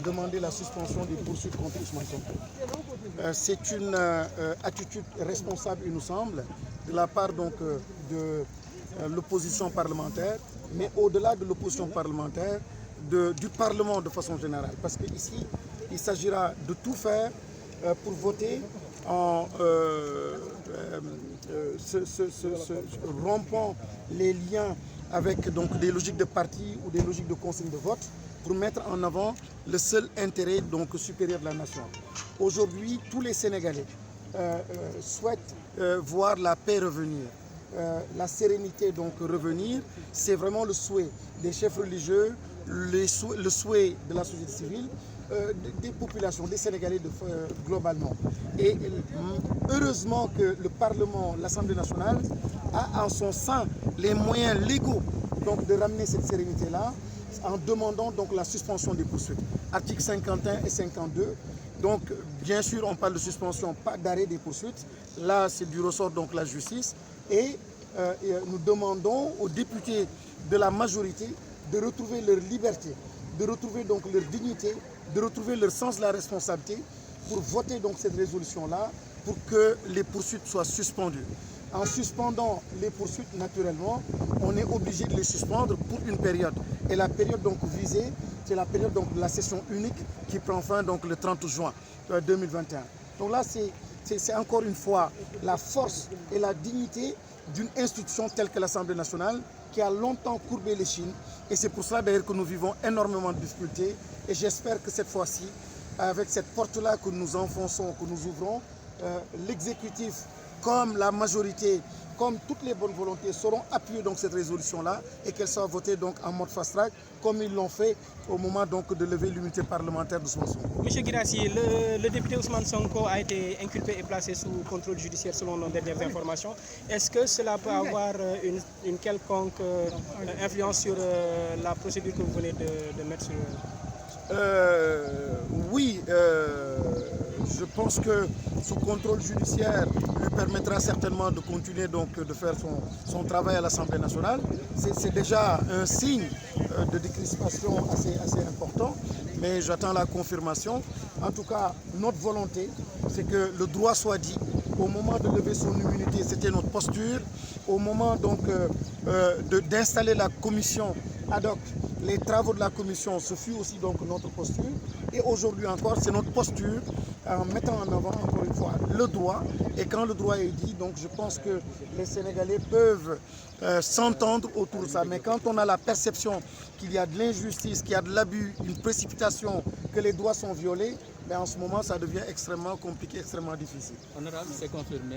demander la suspension des poursuites contre Ousmane Sonko. C'est une attitude responsable, il nous semble, de la part donc, de l'opposition parlementaire, mais au-delà de l'opposition parlementaire, du Parlement de façon générale. Parce qu'ici, il s'agira de tout faire pour voter en rompant les liens avec donc, des logiques de parti ou des logiques de consigne de vote pour mettre en avant le seul intérêt donc, supérieur de la nation. Aujourd'hui, tous les Sénégalais souhaitent voir la paix revenir, la sérénité donc revenir. C'est vraiment le souhait des chefs religieux, le souhait de la société civile, des populations, des Sénégalais globalement. Et heureusement que le Parlement, l'Assemblée nationale, a en son sein les moyens légaux donc, de ramener cette sérénité-là en demandant donc, la suspension des poursuites. Articles 51 et 52. Donc, bien sûr, on parle de suspension, pas d'arrêt des poursuites. Là, c'est du ressort donc la justice. Et nous demandons aux députés de la majorité de retrouver leur liberté, de retrouver donc leur dignité, de retrouver leur sens de la responsabilité pour voter donc cette résolution-là pour que les poursuites soient suspendues. En suspendant les poursuites, naturellement, on est obligé de les suspendre pour une période. Et la période donc visée, c'est la période donc de la session unique qui prend fin donc le 30 juin 2021. Donc là, c'est encore une fois la force et la dignité d'une institution telle que l'Assemblée nationale qui a longtemps courbé les chines. Et c'est pour cela d'ailleurs que nous vivons énormément de difficultés. Et j'espère que cette fois-ci, avec cette porte-là que nous enfonçons, que nous ouvrons, l'exécutif comme la majorité, comme toutes les bonnes volontés sauront appuyer donc cette résolution-là et qu'elle soit votée donc en mode fast-track comme ils l'ont fait au moment donc de lever l'immunité parlementaire d'Ousmane Sonko. Monsieur Guirassy, le député Ousmane Sonko a été inculpé et placé sous contrôle judiciaire selon nos dernières informations. Est-ce que cela peut avoir une quelconque influence sur la procédure que vous venez de mettre sur... Oui, je pense que ce contrôle judiciaire lui permettra certainement de continuer donc de faire son travail à l'Assemblée nationale. C'est déjà un signe de décrispation assez important, mais j'attends la confirmation. En tout cas, notre volonté, c'est que le droit soit dit. Au moment de lever son immunité, c'était notre posture. Au moment donc d'installer la commission ad hoc, les travaux de la commission, ce fut aussi donc notre posture. Et aujourd'hui encore, c'est notre posture en mettant en avant encore une fois le droit. Et quand le droit est dit, donc je pense que les Sénégalais peuvent s'entendre autour de ça. Mais quand on a la perception qu'il y a de l'injustice, qu'il y a de l'abus, une précipitation, que les droits sont violés, mais en ce moment, ça devient extrêmement compliqué, extrêmement difficile. Honorable, c'est confirmé.